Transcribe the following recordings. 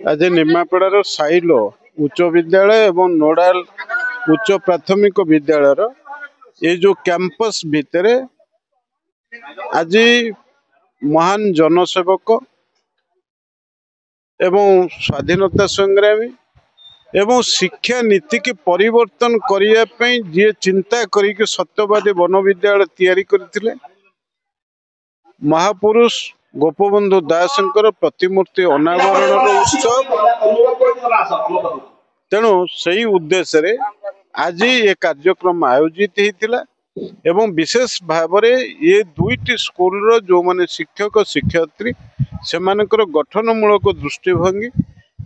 आज निमापड़ार साइलो उच्च विद्यालय एवं नोडाल उच्च प्राथमिक विद्यालय ये जो कैंपस भितर आज महान जनसेवक एवं स्वाधीनता संग्रामी एवं शिक्षा नीति की परिवर्तन करने जी चिंता करी सत्यवादी वन विद्यालय तैयारी करथिले महापुरुष गोपबंधु दासंकर प्रतिमूर्ति अनावरण उत्सव तेणु सही उद्देश्य रे आज ये कार्यक्रम आयोजित होता एवं विशेष भाव ये दुईटी स्कूल रो जो माने शिक्षक शिक्षयित्री से गठनमूलक दृष्टिभंगी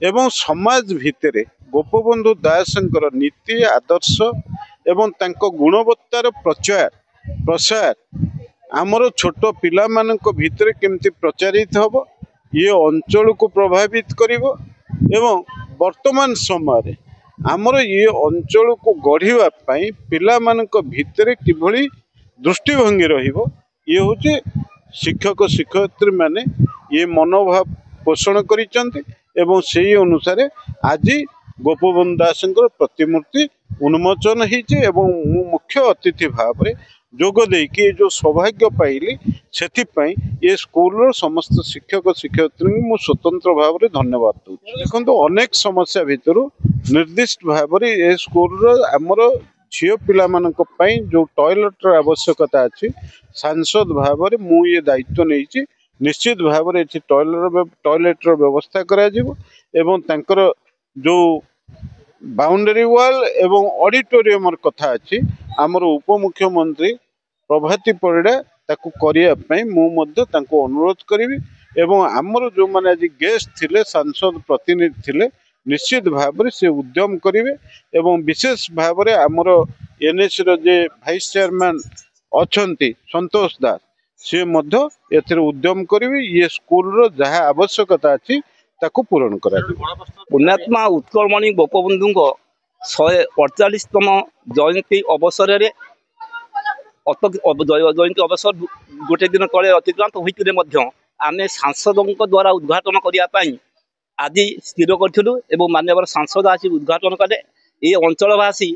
एवं समाज भितर गोपबंधु दासंकर नीति आदर्श एवं तांको गुणवत्तार प्रचार प्रसार आमर छोट पिला मानक भितर केमती प्रचारित हब ये अंचल को प्रभावित करिवो एवं वर्तमान समय आमर ये अंचल को गढ़िवा पाई पिला मानक भितर किभली दृष्टिभंगी रहिबो ये होचे शिक्षक शिक्षयित्री माने ये मनोभाव पोषण करिसंती एवं सेही अनुसार आज गोपबंधु दासंकर प्रतिमूर्ति उन्मोचन होइचे एवं मुख्य अतिथि भाव में जोग देकी जो सौभाग्य पाइली से ये स्कूल समस्त शिक्षक शिक्षयित्री मु स्वतंत्र भाव में धन्यवाद दूँ। देखो अनेक समस्या भितर निर्दिष्ट भाव में ये स्कूल आमर झील पिला जो टॉयलेट आवश्यकता अच्छी सांसद भाव में मु ये दायित्व नहीं निश्चित भाव में टॉयलेट व्यवस्था करा एवं तांकर जो बाउंडरी वाल एवं ऑडिटोरियम कथा अच्छी आमर उपमुख्यमंत्री प्रभाती परिड़ा ताकू करने मुझे अनुरोध करी एवं आमर जो मैंने आज गेस्ट थिले सांसद प्रतिनिधि थिले निश्चित भाव में से उद्यम करेंगे एवं विशेष भाव में आमर एनएसी जे भाइस चेयरमैन अछंती संतोष दास सी उद्यम करेंगे ये स्कूल जहाँ आवश्यकता अच्छी ताकू पूरण करा पुण्यात्मा उत्कलमणि गोपबंधु 148तम जयंती अवसर जयंती अवसर गोटे दिन तले अतिक्रांत होते आम सांसदों द्वारा उद्घाटन करने आज स्थिर करूँ मानव सांसद आसी उद्घाटन कले ये अंचलवासी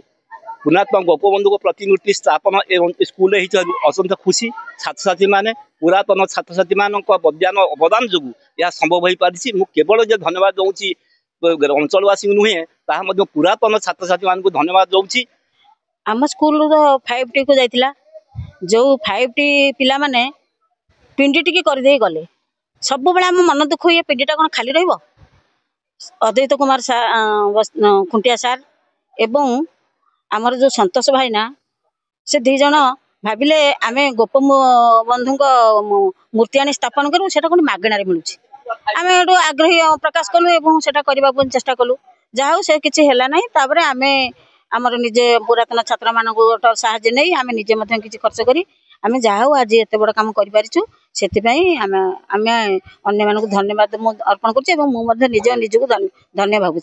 पुण्यात्मा गोपबंधु प्रतिमूर्ति स्थापन स्कूल अत्यंत खुशी छात्र छात्री मैंने पुरातन छात्र छात्री मान बद्यान अवदान जो यह संभव हो पारी केवल जो धन्यवाद दूसरी अंचलवासी नुहे ताहा पुरातन छात्र छात्री मान धन्यवाद दूसरी आम स्कूल 5T को जाइतिला जो 5T पिला माने पिंडी टिके करदे गले सब बेले आम मन दुख ये पिंडीटा कौन खाली रहिबो अद्वैत कुमार खुंटिया सार एवं आमर जो संतोष भाईना से दी जन भाविले आमे गोपबंधु मूर्ति आनी स्थापन करूँ से मागणार मिलूँ आम आग्रही प्रकाश कलु और से चेष्टा कलु जहाँ से किसी है ना तापर आम आमर निजे पुरातन छात्र मान साहाय्य नहीं आम निजे किसी खर्च करी आम जहाँ आज एत बड़ कम करूँ से अन्य मानक धन्यवाद अर्पण करुँचे निजे निजक धन्य भावुँ।